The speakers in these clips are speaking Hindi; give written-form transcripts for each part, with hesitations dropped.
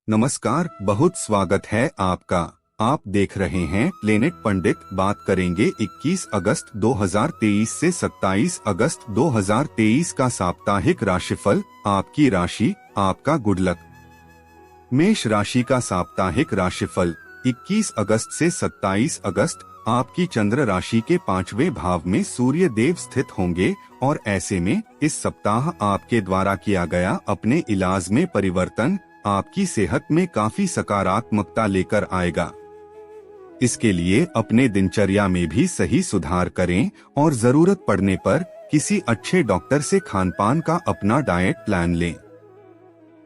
नमस्कार, बहुत स्वागत है आपका। आप देख रहे हैं प्लेनेट पंडित। बात करेंगे 21 अगस्त 2023 से 27 अगस्त 2023 का साप्ताहिक राशिफल। आपकी राशि, आपका गुड लक। मेष राशि का साप्ताहिक राशिफल 21 अगस्त से 27 अगस्त। आपकी चंद्र राशि के 5वें भाव में सूर्य देव स्थित होंगे और ऐसे में इस सप्ताह आपके द्वारा किया गया अपने इलाज में परिवर्तन आपकी सेहत में काफी सकारात्मकता लेकर आएगा। इसके लिए अपने दिनचर्या में भी सही सुधार करें और जरूरत पड़ने पर किसी अच्छे डॉक्टर से खानपान का अपना डाइट प्लान लें।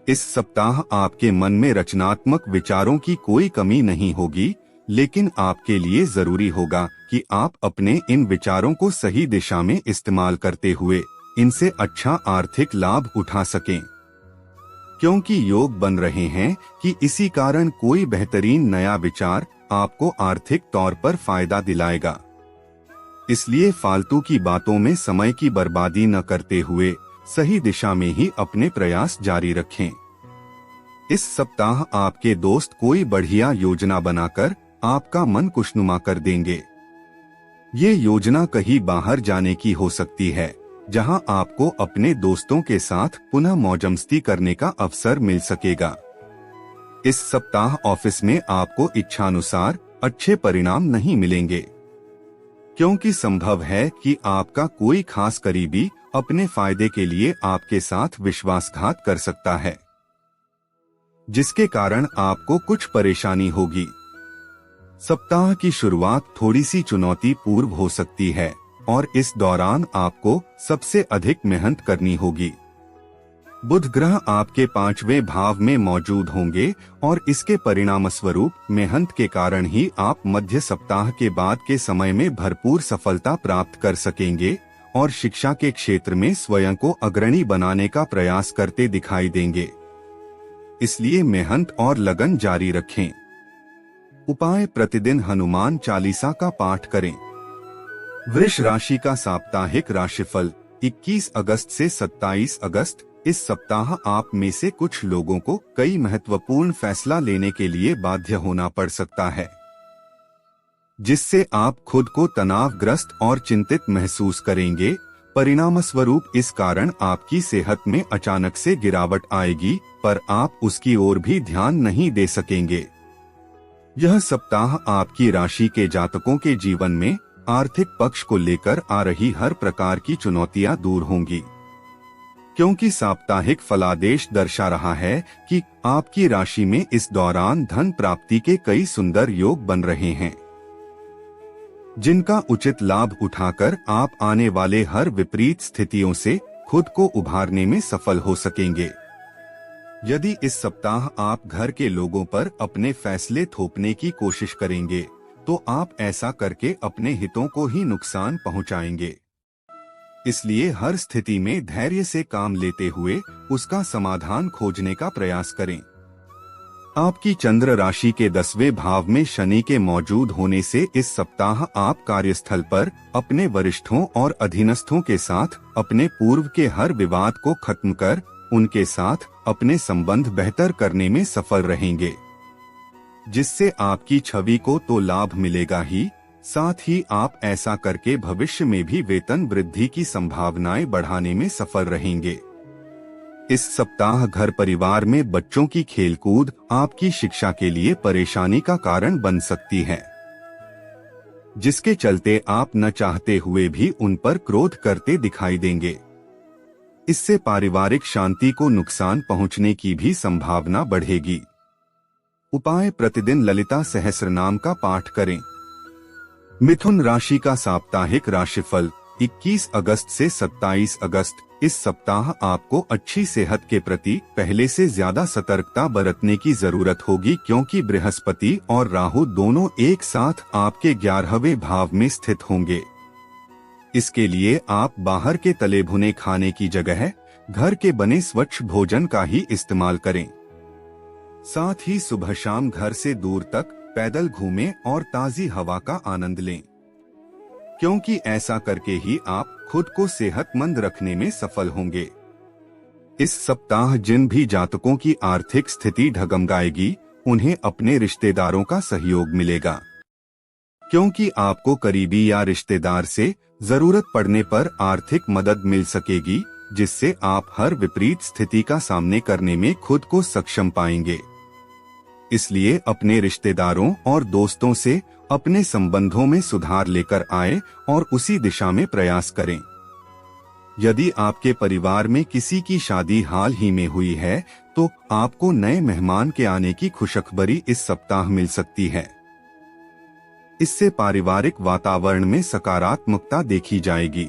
इस सप्ताह आपके मन में रचनात्मक विचारों की कोई कमी नहीं होगी, लेकिन आपके लिए जरूरी होगा कि आप अपने इन विचारों को सही दिशा में इस्तेमाल करते हुए इनसे अच्छा आर्थिक लाभ उठा सकें, क्योंकि योग बन रहे हैं कि इसी कारण कोई बेहतरीन नया विचार आपको आर्थिक तौर पर फायदा दिलाएगा। इसलिए फालतू की बातों में समय की बर्बादी न करते हुए सही दिशा में ही अपने प्रयास जारी रखें। इस सप्ताह आपके दोस्त कोई बढ़िया योजना बनाकर आपका मन खुशनुमा कर देंगे। ये योजना कहीं बाहर जाने की हो सकती है, जहां आपको अपने दोस्तों के साथ पुनः मौजमस्ती करने का अवसर मिल सकेगा। इस सप्ताह ऑफिस में आपको इच्छानुसार अच्छे परिणाम नहीं मिलेंगे, क्योंकि संभव है कि आपका कोई खास करीबी अपने फायदे के लिए आपके साथ विश्वासघात कर सकता है, जिसके कारण आपको कुछ परेशानी होगी। सप्ताह की शुरुआत थोड़ी सी चुनौतीपूर्ण हो सकती है और इस दौरान आपको सबसे अधिक मेहनत करनी होगी। बुध ग्रह आपके 5वें भाव में मौजूद होंगे और इसके परिणामस्वरूप मेहनत के कारण ही आप मध्य सप्ताह के बाद के समय में भरपूर सफलता प्राप्त कर सकेंगे और शिक्षा के क्षेत्र में स्वयं को अग्रणी बनाने का प्रयास करते दिखाई देंगे। इसलिए मेहनत और लगन जारी रखें। उपाय: प्रतिदिन हनुमान चालीसा का पाठ करें। वृष राशि का साप्ताहिक राशिफल 21 अगस्त से 27 अगस्त। इस सप्ताह आप में से कुछ लोगों को कई महत्वपूर्ण फैसला लेने के लिए बाध्य होना पड़ सकता है, जिससे आप खुद को तनावग्रस्त और चिंतित महसूस करेंगे। परिणामस्वरूप इस कारण आपकी सेहत में अचानक से गिरावट आएगी, पर आप उसकी ओर भी ध्यान नहीं दे सकेंगे। यह सप्ताह आपकी राशि के जातकों के जीवन में आर्थिक पक्ष को लेकर आ रही हर प्रकार की चुनौतियां दूर होंगी, क्योंकि साप्ताहिक फलादेश दर्शा रहा है कि आपकी राशि में इस दौरान धन प्राप्ति के कई सुंदर योग बन रहे हैं, जिनका उचित लाभ उठाकर आप आने वाले हर विपरीत स्थितियों से खुद को उभारने में सफल हो सकेंगे। यदि इस सप्ताह आप घर के लोगों पर अपने फैसले थोपने की कोशिश करेंगे, तो आप ऐसा करके अपने हितों को ही नुकसान पहुंचाएंगे। इसलिए हर स्थिति में धैर्य से काम लेते हुए उसका समाधान खोजने का प्रयास करें। आपकी चंद्र राशि के 10वें भाव में शनि के मौजूद होने से इस सप्ताह आप कार्यस्थल पर अपने वरिष्ठों और अधीनस्थों के साथ अपने पूर्व के हर विवाद को खत्म कर उनके साथ अपने संबंध बेहतर करने में सफल रहेंगे, जिससे आपकी छवि को तो लाभ मिलेगा ही, साथ ही आप ऐसा करके भविष्य में भी वेतन वृद्धि की संभावनाएं बढ़ाने में सफल रहेंगे। इस सप्ताह घर परिवार में बच्चों की खेलकूद आपकी शिक्षा के लिए परेशानी का कारण बन सकती है, जिसके चलते आप न चाहते हुए भी उन पर क्रोध करते दिखाई देंगे। इससे पारिवारिक शांति को नुकसान पहुंचने की भी संभावना बढ़ेगी। उपाय: प्रतिदिन ललिता सहस्रनाम का पाठ करें। मिथुन राशि का साप्ताहिक राशिफल 21 अगस्त से 27 अगस्त। इस सप्ताह आपको अच्छी सेहत के प्रति पहले से ज्यादा सतर्कता बरतने की जरूरत होगी, क्योंकि बृहस्पति और राहु दोनों एक साथ आपके 11वें भाव में स्थित होंगे। इसके लिए आप बाहर के तले भुने खाने की जगह घर के बने स्वच्छ भोजन का ही इस्तेमाल करें। साथ ही सुबह शाम घर से दूर तक पैदल घूमें और ताजी हवा का आनंद लें, क्योंकि ऐसा करके ही आप खुद को सेहतमंद रखने में सफल होंगे। इस सप्ताह जिन भी जातकों की आर्थिक स्थिति ढगमगाएगी, उन्हें अपने रिश्तेदारों का सहयोग मिलेगा, क्योंकि आपको करीबी या रिश्तेदार से जरूरत पड़ने पर आर्थिक मदद मिल सकेगी, जिससे आप हर विपरीत स्थिति का सामने करने में खुद को सक्षम पाएंगे। इसलिए अपने रिश्तेदारों और दोस्तों से अपने संबंधों में सुधार लेकर आए और उसी दिशा में प्रयास करें। यदि आपके परिवार में किसी की शादी हाल ही में हुई है, तो आपको नए मेहमान के आने की खुशखबरी इस सप्ताह मिल सकती है। इससे पारिवारिक वातावरण में सकारात्मकता देखी जाएगी।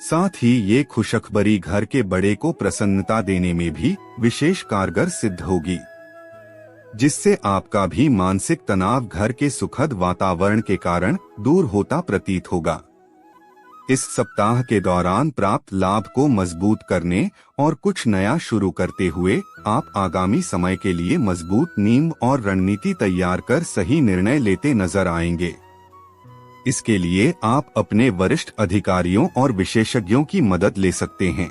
साथ ही ये खुशखबरी घर के बड़े को प्रसन्नता देने में भी विशेष कारगर सिद्ध होगी, जिससे आपका भी मानसिक तनाव घर के सुखद वातावरण के कारण दूर होता प्रतीत होगा। इस सप्ताह के दौरान प्राप्त लाभ को मजबूत करने और कुछ नया शुरू करते हुए आप आगामी समय के लिए मजबूत नींव और रणनीति तैयार कर सही निर्णय लेते नजर आएंगे। इसके लिए आप अपने वरिष्ठ अधिकारियों और विशेषज्ञों की मदद ले सकते हैं।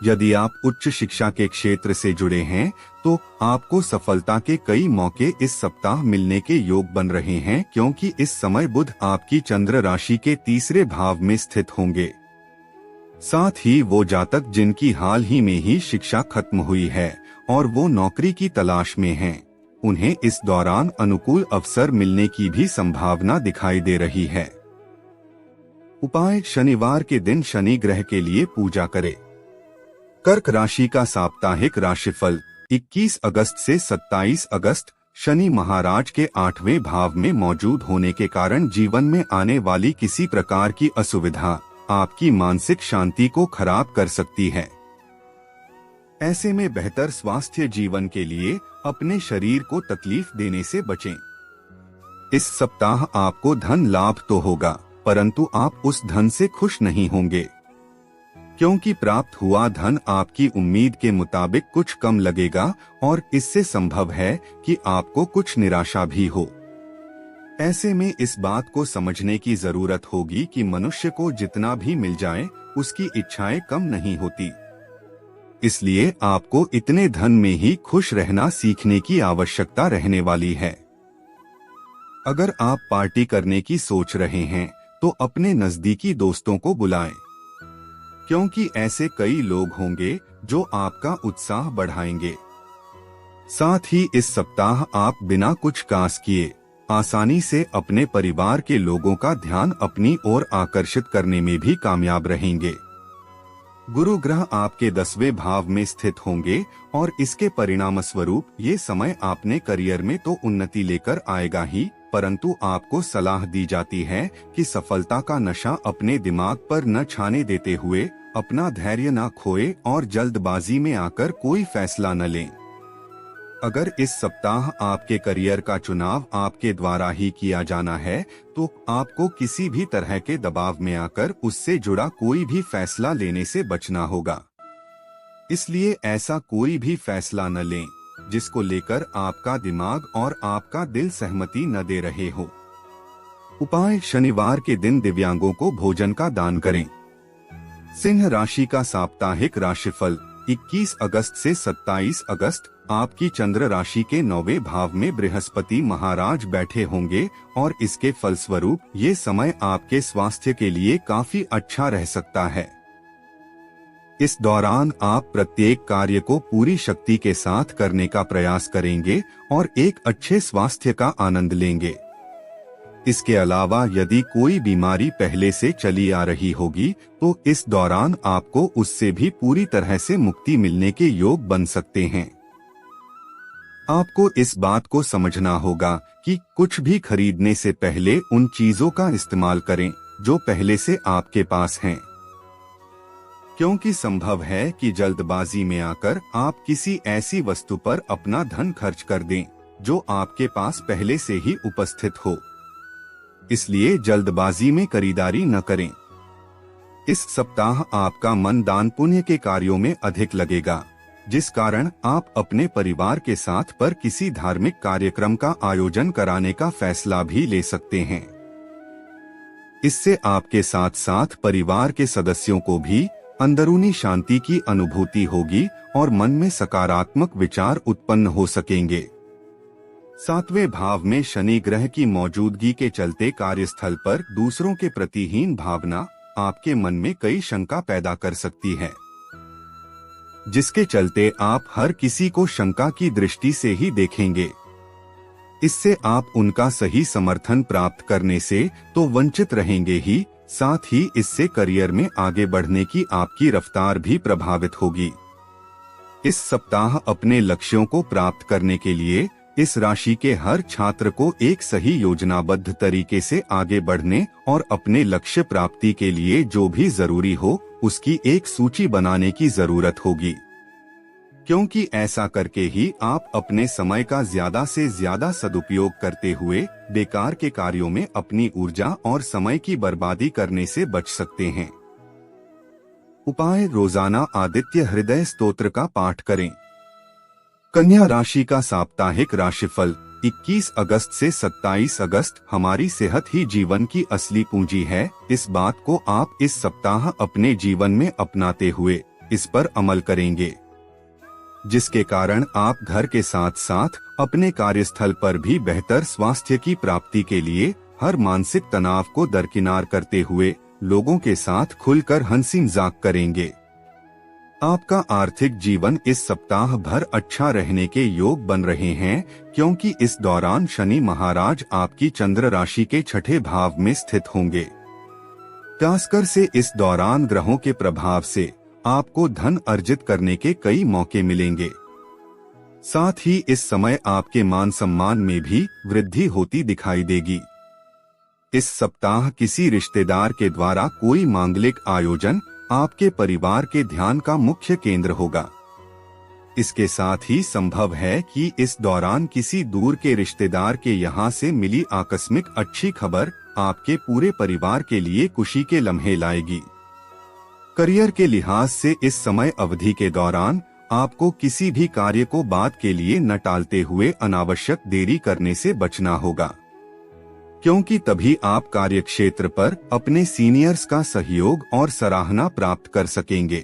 यदि आप उच्च शिक्षा के क्षेत्र से जुड़े हैं, तो आपको सफलता के कई मौके इस सप्ताह मिलने के योग बन रहे हैं, क्योंकि इस समय बुध आपकी चंद्र राशि के तीसरे भाव में स्थित होंगे। साथ ही वो जातक जिनकी हाल ही में ही शिक्षा खत्म हुई है और वो नौकरी की तलाश में हैं, उन्हें इस दौरान अनुकूल अवसर मिलने की भी संभावना दिखाई दे रही है। उपाय: शनिवार के दिन शनि ग्रह के लिए पूजा करें। कर्क राशि का साप्ताहिक राशिफल 21 अगस्त से 27 अगस्त। शनि महाराज के 8वें भाव में मौजूद होने के कारण जीवन में आने वाली किसी प्रकार की असुविधा आपकी मानसिक शांति को खराब कर सकती है। ऐसे में बेहतर स्वास्थ्य जीवन के लिए अपने शरीर को तकलीफ देने से बचें। इस सप्ताह आपको धन लाभ तो होगा, परंतु आप उस धन से खुश नहीं होंगे, क्योंकि प्राप्त हुआ धन आपकी उम्मीद के मुताबिक कुछ कम लगेगा और इससे संभव है कि आपको कुछ निराशा भी हो। ऐसे में इस बात को समझने की जरूरत होगी कि मनुष्य को जितना भी मिल जाए, उसकी इच्छाएं कम नहीं होती। इसलिए आपको इतने धन में ही खुश रहना सीखने की आवश्यकता रहने वाली है। अगर आप पार्टी करने की सोच रहे हैं, तो अपने नजदीकी दोस्तों को बुलाएं, क्योंकि ऐसे कई लोग होंगे जो आपका उत्साह बढ़ाएंगे। साथ ही इस सप्ताह आप बिना कुछ कास किए आसानी से अपने परिवार के लोगों का ध्यान अपनी ओर आकर्षित करने में भी कामयाब रहेंगे। गुरु ग्रह आपके 10वें भाव में स्थित होंगे और इसके परिणाम स्वरूप ये समय आपने करियर में तो उन्नति लेकर आएगा ही, परंतु आपको सलाह दी जाती है कि सफलता का नशा अपने दिमाग पर न छाने देते हुए अपना धैर्य न खोए और जल्दबाजी में आकर कोई फैसला न लें। अगर इस सप्ताह आपके करियर का चुनाव आपके द्वारा ही किया जाना है, तो आपको किसी भी तरह के दबाव में आकर उससे जुड़ा कोई भी फैसला लेने से बचना होगा। इसलिए ऐसा कोई भी फैसला न लें जिसको लेकर आपका दिमाग और आपका दिल सहमति न दे रहे हो। उपाय: शनिवार के दिन दिव्यांगों को भोजन का दान करें। सिंह राशि का साप्ताहिक राशिफल 21 अगस्त से 27 अगस्त। आपकी चंद्र राशि के 9वें भाव में बृहस्पति महाराज बैठे होंगे और इसके फलस्वरूप ये समय आपके स्वास्थ्य के लिए काफी अच्छा रह सकता है। इस दौरान आप प्रत्येक कार्य को पूरी शक्ति के साथ करने का प्रयास करेंगे और एक अच्छे स्वास्थ्य का आनंद लेंगे। इसके अलावा यदि कोई बीमारी पहले से चली आ रही होगी, तो इस दौरान आपको उससे भी पूरी तरह से मुक्ति मिलने के योग बन सकते हैं। आपको इस बात को समझना होगा कि कुछ भी खरीदने से पहले उन चीजों का इस्तेमाल करें जो पहले से आपके पास हैं, क्योंकि संभव है कि जल्दबाजी में आकर आप किसी ऐसी वस्तु पर अपना धन खर्च कर दें जो आपके पास पहले से ही उपस्थित हो। इसलिए जल्दबाजी में खरीदारी न करें। इस सप्ताह आपका मन दान पुण्य के कार्यों में अधिक लगेगा, जिस कारण आप अपने परिवार के साथ पर किसी धार्मिक कार्यक्रम का आयोजन कराने का फैसला भी ले सकते हैं। इससे आपके साथ साथ परिवार के सदस्यों को भी अंदरूनी शांति की अनुभूति होगी और मन में सकारात्मक विचार उत्पन्न हो सकेंगे। 7वें भाव में शनि ग्रह की मौजूदगी के चलते कार्यस्थल पर दूसरों के प्रति हीन भावना आपके मन में कई शंका पैदा कर सकती है, जिसके चलते आप हर किसी को शंका की दृष्टि से ही देखेंगे। इससे आप उनका सही समर्थन प्राप्त करने से तो वंचित रहेंगे ही, साथ ही इससे करियर में आगे बढ़ने की आपकी रफ्तार भी प्रभावित होगी। इस सप्ताह अपने लक्ष्यों को प्राप्त करने के लिए इस राशि के हर छात्र को एक सही योजनाबद्ध तरीके से आगे बढ़ने और अपने लक्ष्य प्राप्ति के लिए जो भी जरूरी हो उसकी एक सूची बनाने की जरूरत होगी, क्योंकि ऐसा करके ही आप अपने समय का ज्यादा से ज्यादा सदुपयोग करते हुए बेकार के कार्यों में अपनी ऊर्जा और समय की बर्बादी करने से बच सकते हैं। उपाय: रोजाना आदित्य हृदय स्तोत्र का पाठ करें। कन्या राशि का साप्ताहिक राशिफल 21 अगस्त से 27 अगस्त। हमारी सेहत ही जीवन की असली पूंजी है। इस बात को आप इस सप्ताह अपने जीवन में अपनाते हुए इस पर अमल करेंगे, जिसके कारण आप घर के साथ साथ अपने कार्यस्थल पर भी बेहतर स्वास्थ्य की प्राप्ति के लिए हर मानसिक तनाव को दरकिनार करते हुए लोगों के साथ खुलकर हंसी मजाक करेंगे। आपका आर्थिक जीवन इस सप्ताह भर अच्छा रहने के योग बन रहे हैं, क्योंकि इस दौरान शनि महाराज आपकी चंद्र राशि के 6ठे भाव में स्थित होंगे। खासकर से इस दौरान ग्रहों के प्रभाव से आपको धन अर्जित करने के कई मौके मिलेंगे। साथ ही इस समय आपके मान सम्मान में भी वृद्धि होती दिखाई देगी। इस सप्ताह किसी रिश्तेदार के द्वारा कोई मांगलिक आयोजन आपके परिवार के ध्यान का मुख्य केंद्र होगा। इसके साथ ही संभव है कि इस दौरान किसी दूर के रिश्तेदार के यहाँ से मिली आकस्मिक अच्छी खबर आपके पूरे परिवार के लिए खुशी के लम्हे लाएगी। करियर के लिहाज से इस समय अवधि के दौरान आपको किसी भी कार्य को बाद के लिए न टालते हुए अनावश्यक देरी करने से बचना होगा, क्योंकि तभी आप कार्यक्षेत्र पर अपने सीनियर्स का सहयोग और सराहना प्राप्त कर सकेंगे।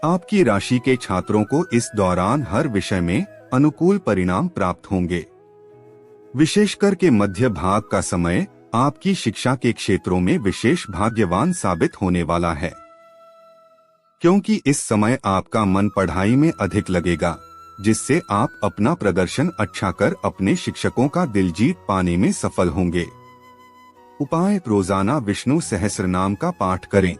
आपकी राशि के छात्रों को इस दौरान हर विषय में अनुकूल परिणाम प्राप्त होंगे। विशेषकर के मध्य भाग का समय आपकी शिक्षा के क्षेत्रों में विशेष भाग्यवान साबित होने वाला है, क्योंकि इस समय आपका मन पढ़ाई में अधिक लगेगा, जिससे आप अपना प्रदर्शन अच्छा कर अपने शिक्षकों का दिल जीत पाने में सफल होंगे। उपाय: रोजाना विष्णु सहस्रनाम का पाठ करें।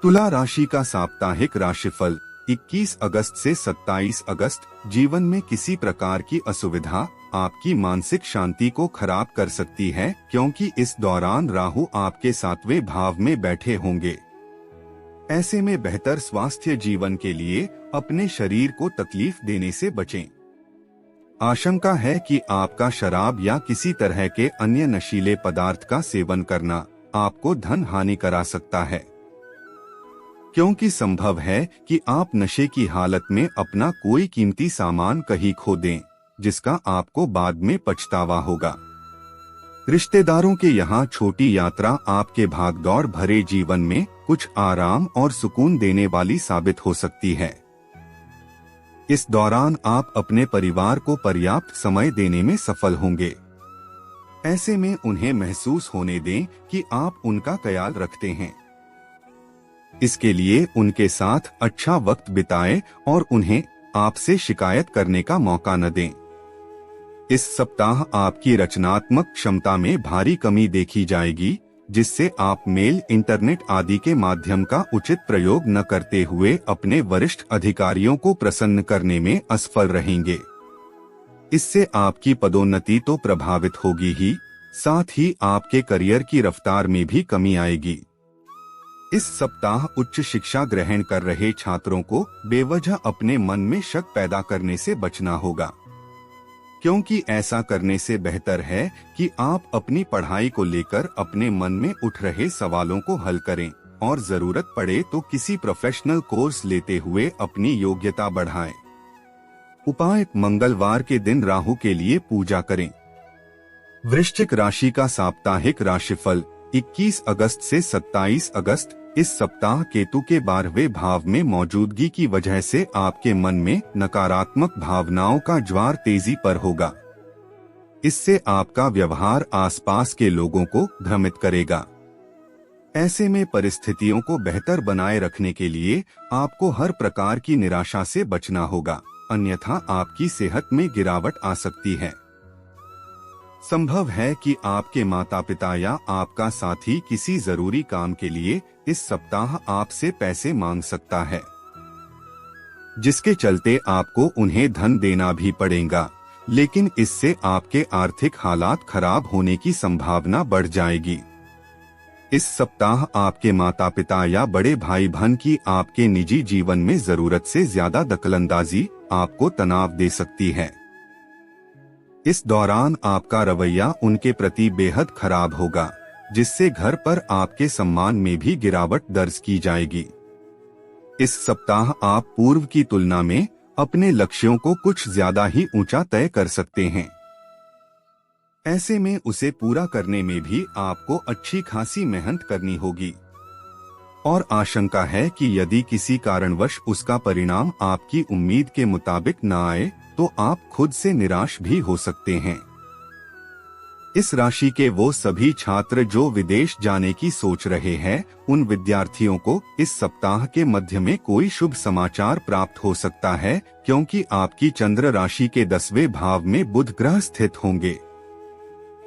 तुला राशि का साप्ताहिक राशिफल 21 अगस्त से 27 अगस्त। जीवन में किसी प्रकार की असुविधा आपकी मानसिक शांति को खराब कर सकती है, क्योंकि इस दौरान राहु आपके 7वें भाव में बैठे होंगे। ऐसे में बेहतर स्वास्थ्य जीवन के लिए अपने शरीर को तकलीफ देने से बचें। आशंका है कि आपका शराब या किसी तरह के अन्य नशीले पदार्थ का सेवन करना आपको धन हानि करा सकता है, क्योंकि संभव है कि आप नशे की हालत में अपना कोई कीमती सामान कहीं खो दें, जिसका आपको बाद में पछतावा होगा। रिश्तेदारों के यहाँ छोटी यात्रा आपके भागदौड़ भरे जीवन में कुछ आराम और सुकून देने वाली साबित हो सकती है। इस दौरान आप अपने परिवार को पर्याप्त समय देने में सफल होंगे। ऐसे में उन्हें महसूस होने दें कि आप उनका ख्याल रखते हैं। इसके लिए उनके साथ अच्छा वक्त बिताएं और उन्हें आपसे शिकायत करने का मौका न दें। इस सप्ताह आपकी रचनात्मक क्षमता में भारी कमी देखी जाएगी, जिससे आप मेल, इंटरनेट आदि के माध्यम का उचित प्रयोग न करते हुए अपने वरिष्ठ अधिकारियों को प्रसन्न करने में असफल रहेंगे। इससे आपकी पदोन्नति तो प्रभावित होगी ही, साथ ही आपके करियर की रफ्तार में भी कमी आएगी। इस सप्ताह उच्च शिक्षा ग्रहण कर रहे छात्रों को बेवजह अपने मन में शक पैदा करने से बचना होगा, क्योंकि ऐसा करने से बेहतर है कि आप अपनी पढ़ाई को लेकर अपने मन में उठ रहे सवालों को हल करें और जरूरत पड़े तो किसी प्रोफेशनल कोर्स लेते हुए अपनी योग्यता बढ़ाएं। उपाय: मंगलवार के दिन राहु के लिए पूजा करें। वृश्चिक राशि का साप्ताहिक राशिफल 21 अगस्त से 27 अगस्त। इस सप्ताह केतु के 12वें भाव में मौजूदगी की वजह से आपके मन में नकारात्मक भावनाओं का ज्वार तेजी पर होगा। इससे आपका व्यवहार आसपास के लोगों को भ्रमित करेगा। ऐसे में परिस्थितियों को बेहतर बनाए रखने के लिए आपको हर प्रकार की निराशा से बचना होगा, अन्यथा आपकी सेहत में गिरावट आ सकती है। संभव है कि आपके माता पिता या आपका साथी किसी जरूरी काम के लिए इस सप्ताह आपसे पैसे मांग सकता है, जिसके चलते आपको उन्हें धन देना भी पड़ेगा, लेकिन इससे आपके आर्थिक हालात खराब होने की संभावना बढ़ जाएगी। इस सप्ताह आपके माता पिता या बड़े भाई बहन की आपके निजी जीवन में जरूरत से ज्यादा दखलंदाजी आपको तनाव दे सकती है। इस दौरान आपका रवैया उनके प्रति बेहद खराब होगा, जिससे घर पर आपके सम्मान में भी गिरावट दर्ज की जाएगी। इस सप्ताह आप पूर्व की तुलना में अपने लक्ष्यों को कुछ ज्यादा ही ऊंचा तय कर सकते हैं। ऐसे में उसे पूरा करने में भी आपको अच्छी खासी मेहनत करनी होगी और आशंका है कि यदि किसी कारणवश उसका परिणाम आपकी उम्मीद के मुताबिक न आए तो आप खुद से निराश भी हो सकते हैं। इस राशि के वो सभी छात्र जो विदेश जाने की सोच रहे हैं, उन विद्यार्थियों को इस सप्ताह के मध्य में कोई शुभ समाचार प्राप्त हो सकता है, क्योंकि आपकी चंद्र राशि के 10वें भाव में बुध ग्रह स्थित होंगे।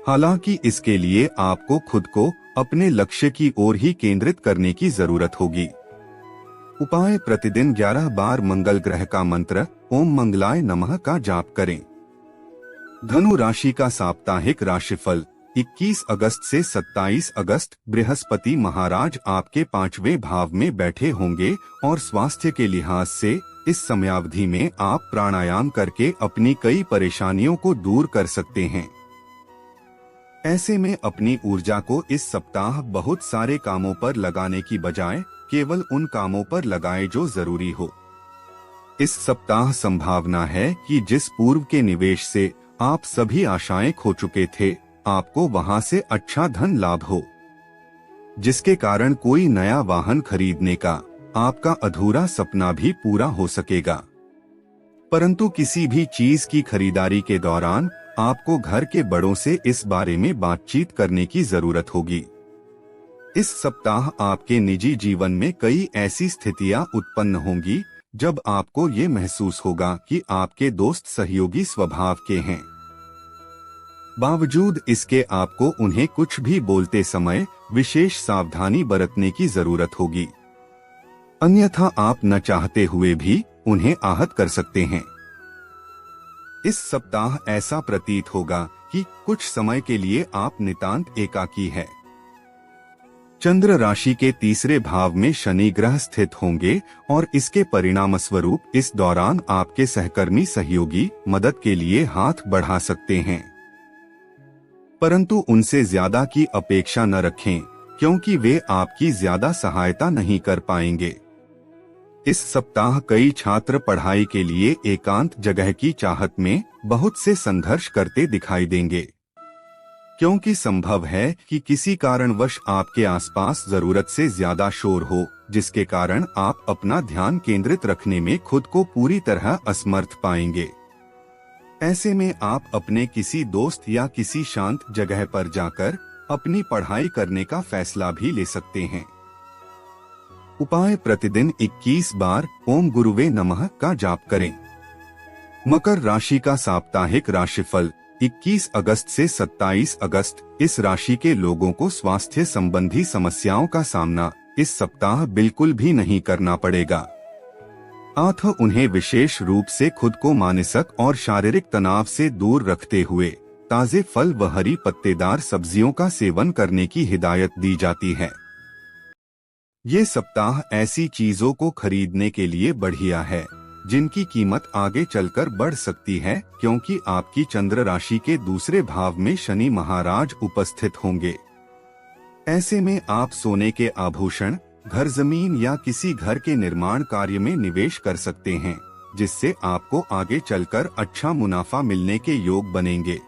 हालांकि इसके लिए आपको खुद को अपने लक्ष्य की ओर ही केंद्रित करने की जरूरत होगी। उपाय: प्रतिदिन 11 बार मंगल ग्रह का मंत्र ओम मंगलाय नमः का जाप करें। धनु राशि का साप्ताहिक राशिफल 21 अगस्त से 27 अगस्त। बृहस्पति महाराज आपके 5वें भाव में बैठे होंगे और स्वास्थ्य के लिहाज से इस समयावधि में आप प्राणायाम करके अपनी कई परेशानियों को दूर कर सकते हैं। ऐसे में अपनी ऊर्जा को इस सप्ताह बहुत सारे कामों पर लगाने की बजाय केवल उन कामों पर लगाएं जो जरूरी हो। इस सप्ताह संभावना है कि जिस पूर्व के निवेश से आप सभी आशाएं खो चुके थे, आपको वहां से अच्छा धन लाभ हो, जिसके कारण कोई नया वाहन खरीदने का आपका अधूरा सपना भी पूरा हो सकेगा। परंतु किसी भी चीज की खरीदारी के दौरान आपको घर के बड़ों से इस बारे में बातचीत करने की जरूरत होगी। इस सप्ताह आपके निजी जीवन में कई ऐसी स्थितियां उत्पन्न होंगी जब आपको ये महसूस होगा कि आपके दोस्त सहयोगी स्वभाव के हैं। बावजूद इसके आपको उन्हें कुछ भी बोलते समय विशेष सावधानी बरतने की जरूरत होगी, अन्यथा आप न चाहते हुए भी उन्हें आहत कर सकते हैं। इस सप्ताह ऐसा प्रतीत होगा कि कुछ समय के लिए आप नितांत एकाकी है। चंद्र राशि के 3रे भाव में शनि ग्रह स्थित होंगे और इसके परिणाम स्वरूप इस दौरान आपके सहकर्मी सहयोगी मदद के लिए हाथ बढ़ा सकते हैं, परंतु उनसे ज्यादा की अपेक्षा न रखें, क्योंकि वे आपकी ज्यादा सहायता नहीं कर पाएंगे। इस सप्ताह कई छात्र पढ़ाई के लिए एकांत जगह की चाहत में बहुत से संघर्ष करते दिखाई देंगे, क्योंकि संभव है कि किसी कारणवश आपके आसपास जरूरत से ज्यादा शोर हो, जिसके कारण आप अपना ध्यान केंद्रित रखने में खुद को पूरी तरह असमर्थ पाएंगे। ऐसे में आप अपने किसी दोस्त या किसी शांत जगह पर जाकर अपनी पढ़ाई करने का फैसला भी ले सकते हैं। उपाय: प्रतिदिन 21 बार ओम गुरुवे नमः का जाप करें। मकर राशि का साप्ताहिक राशिफल 21 अगस्त से 27 अगस्त। इस राशि के लोगों को स्वास्थ्य संबंधी समस्याओं का सामना इस सप्ताह बिल्कुल भी नहीं करना पड़ेगा। उन्हें विशेष रूप से खुद को मानसिक और शारीरिक तनाव से दूर रखते हुए ताजे फल व हरी पत्तेदार सब्जियों का सेवन करने की हिदायत दी जाती है। ये सप्ताह ऐसी चीजों को खरीदने के लिए बढ़िया है जिनकी कीमत आगे चलकर बढ़ सकती है, क्योंकि आपकी चंद्र राशि के 2रे भाव में शनि महाराज उपस्थित होंगे। ऐसे में आप सोने के आभूषण, घर जमीन या किसी घर के निर्माण कार्य में निवेश कर सकते हैं, जिससे आपको आगे चलकर अच्छा मुनाफा मिलने के योग बनेंगे।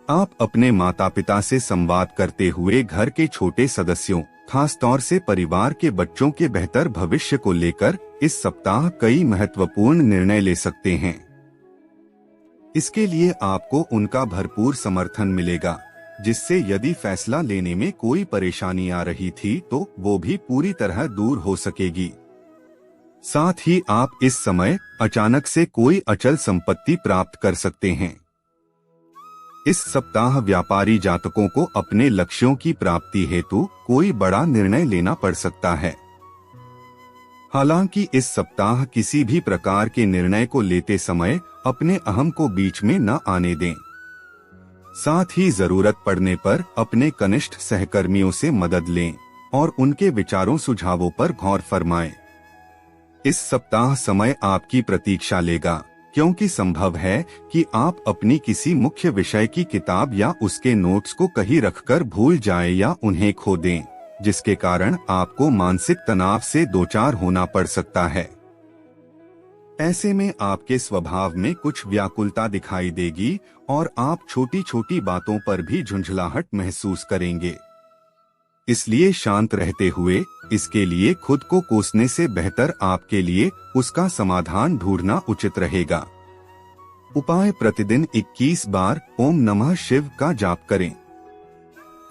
आप अपने माता पिता से संवाद करते हुए घर के छोटे सदस्यों, खास तौर से परिवार के बच्चों के बेहतर भविष्य को लेकर इस सप्ताह कई महत्वपूर्ण निर्णय ले सकते हैं। इसके लिए आपको उनका भरपूर समर्थन मिलेगा, जिससे यदि फैसला लेने में कोई परेशानी आ रही थी तो वो भी पूरी तरह दूर हो सकेगी। साथ ही आप इस समय अचानक से कोई अचल संपत्ति प्राप्त कर सकते हैं। इस सप्ताह व्यापारी जातकों को अपने लक्ष्यों की प्राप्ति हेतु कोई बड़ा निर्णय लेना पड़ सकता है। हालांकि इस सप्ताह किसी भी प्रकार के निर्णय को लेते समय अपने अहम को बीच में न आने दें। साथ ही जरूरत पड़ने पर अपने कनिष्ठ सहकर्मियों से मदद लें और उनके विचारों सुझावों पर गौर फरमाएं। इस सप्ताह समय आपकी प्रतीक्षा लेगा, क्योंकि संभव है कि आप अपनी किसी मुख्य विषय की किताब या उसके नोट्स को कहीं रखकर भूल जाएं या उन्हें खो दें, जिसके कारण आपको मानसिक तनाव से दो चार होना पड़ सकता है। ऐसे में आपके स्वभाव में कुछ व्याकुलता दिखाई देगी और आप छोटी छोटी बातों पर भी झुंझलाहट महसूस करेंगे। इसलिए शांत रहते हुए इसके लिए खुद को कोसने से बेहतर आपके लिए उसका समाधान ढूंढना उचित रहेगा। उपाय: प्रतिदिन 21 बार ओम नमः शिव का जाप करें।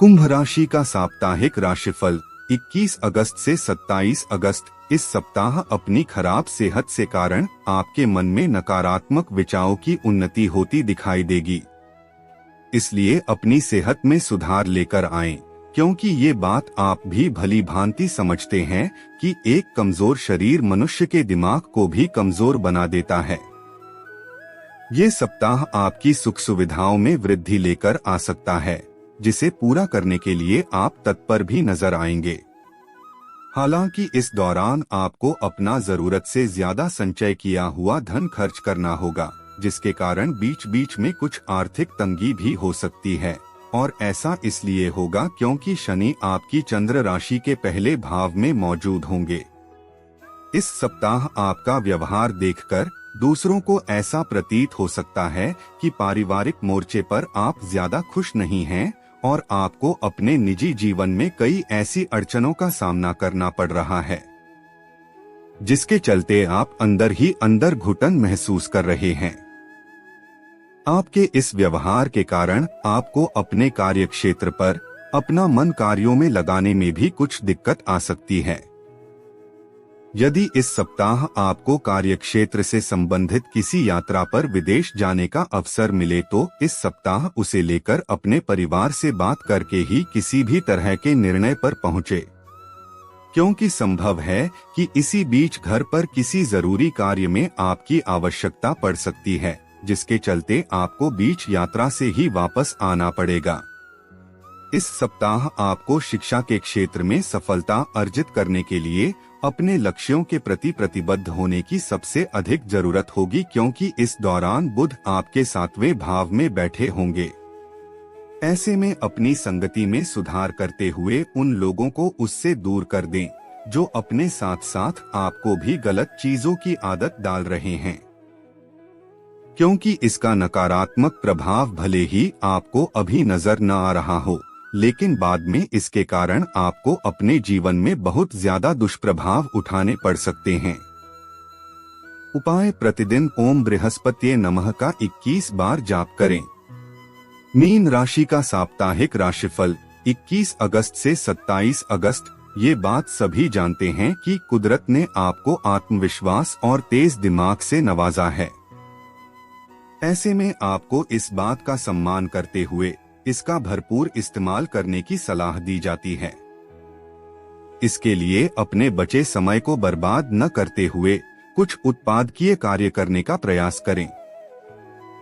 कुंभ राशि का साप्ताहिक राशिफल 21 अगस्त से 27 अगस्त। इस सप्ताह अपनी खराब सेहत से कारण आपके मन में नकारात्मक विचारों की उन्नति होती दिखाई देगी। इसलिए अपनी सेहत में सुधार लेकर आएं, क्योंकि ये बात आप भी भली भांति समझते हैं कि एक कमजोर शरीर मनुष्य के दिमाग को भी कमजोर बना देता है। ये सप्ताह आपकी सुख सुविधाओं में वृद्धि लेकर आ सकता है, जिसे पूरा करने के लिए आप तत्पर भी नजर आएंगे। हालांकि इस दौरान आपको अपना जरूरत से ज्यादा संचय किया हुआ धन खर्च करना होगा, जिसके कारण बीच बीच में कुछ आर्थिक तंगी भी हो सकती है। और ऐसा इसलिए होगा क्योंकि शनि आपकी चंद्र राशि के पहले भाव में मौजूद होंगे। इस सप्ताह आपका व्यवहार देखकर दूसरों को ऐसा प्रतीत हो सकता है कि पारिवारिक मोर्चे पर आप ज्यादा खुश नहीं हैं और आपको अपने निजी जीवन में कई ऐसी अड़चनों का सामना करना पड़ रहा है, जिसके चलते आप अंदर ही अंदर घुटन महसूस कर रहे हैं। आपके इस व्यवहार के कारण आपको अपने कार्य क्षेत्र पर अपना मन कार्यों में लगाने में भी कुछ दिक्कत आ सकती है। यदि इस सप्ताह आपको कार्य क्षेत्र से संबंधित किसी यात्रा पर विदेश जाने का अवसर मिले तो इस सप्ताह उसे लेकर अपने परिवार से बात करके ही किसी भी तरह के निर्णय पर पहुंचे, क्योंकि संभव है कि इसी बीच घर पर किसी जरूरी कार्य में आपकी आवश्यकता पड़ सकती है, जिसके चलते आपको बीच यात्रा से ही वापस आना पड़ेगा। इस सप्ताह आपको शिक्षा के क्षेत्र में सफलता अर्जित करने के लिए अपने लक्ष्यों के प्रति प्रतिबद्ध होने की सबसे अधिक जरूरत होगी, क्योंकि इस दौरान बुध आपके 7वें भाव में बैठे होंगे। ऐसे में अपनी संगति में सुधार करते हुए उन लोगों को उससे दूर कर दें जो अपने साथ साथ आपको भी गलत चीजों की आदत डाल रहे हैं, क्योंकि इसका नकारात्मक प्रभाव भले ही आपको अभी नजर न आ रहा हो, लेकिन बाद में इसके कारण आपको अपने जीवन में बहुत ज्यादा दुष्प्रभाव उठाने पड़ सकते हैं। उपाय: प्रतिदिन ओम बृहस्पतिये नमः का 21 बार जाप करें। मीन राशि का साप्ताहिक राशिफल 21 अगस्त से 27 अगस्त। ये बात सभी जानते हैं कि कुदरत ने आपको आत्मविश्वास और तेज दिमाग से नवाजा है। ऐसे में आपको इस बात का सम्मान करते हुए इसका भरपूर इस्तेमाल करने की सलाह दी जाती है। इसके लिए अपने बचे समय को बर्बाद न करते हुए कुछ उत्पादकीय कार्य करने का प्रयास करें।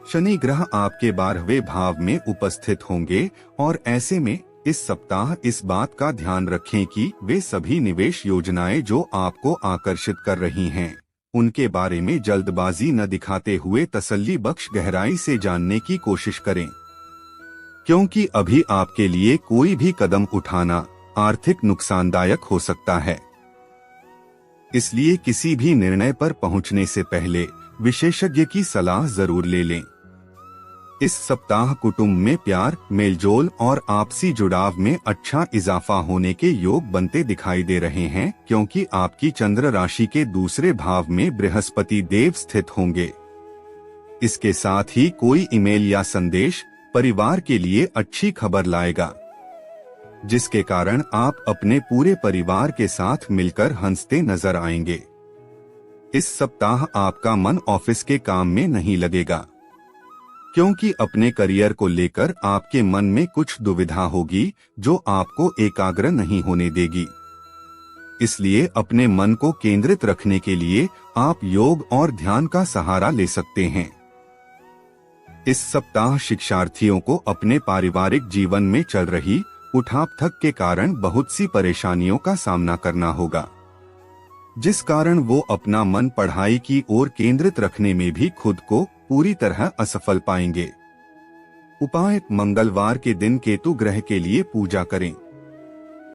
शनि ग्रह आपके 12वें भाव में उपस्थित होंगे और ऐसे में इस सप्ताह इस बात का ध्यान रखें कि वे सभी निवेश योजनाएं जो आपको आकर्षित कर रही हैं, उनके बारे में जल्दबाजी न दिखाते हुए तसल्ली बख्श गहराई से जानने की कोशिश करें, क्योंकि अभी आपके लिए कोई भी कदम उठाना आर्थिक नुकसानदायक हो सकता है। इसलिए किसी भी निर्णय पर पहुंचने से पहले विशेषज्ञ की सलाह जरूर ले लें। इस सप्ताह कुटुंब में प्यार, मेलजोल और आपसी जुड़ाव में अच्छा इजाफा होने के योग बनते दिखाई दे रहे हैं, क्योंकि आपकी चंद्र राशि के दूसरे भाव में बृहस्पति देव स्थित होंगे। इसके साथ ही कोई ईमेल या संदेश परिवार के लिए अच्छी खबर लाएगा, जिसके कारण आप अपने पूरे परिवार के साथ मिलकर हंसते नजर आएंगे। इस सप्ताह आपका मन ऑफिस के काम में नहीं लगेगा, क्योंकि अपने करियर को लेकर आपके मन में कुछ दुविधा होगी जो आपको एकाग्र नहीं होने देगी। इसलिए अपने मन को केंद्रित रखने के लिए आप योग और ध्यान का सहारा ले सकते हैं। इस सप्ताह शिक्षार्थियों को अपने पारिवारिक जीवन में चल रही उठापठक के कारण बहुत सी परेशानियों का सामना करना होगा, जिस कारण वो अपना मन पढ़ाई की ओर केंद्रित रखने में भी खुद को पूरी तरह असफल पाएंगे। उपाय: मंगलवार के दिन केतु ग्रह के लिए पूजा करें।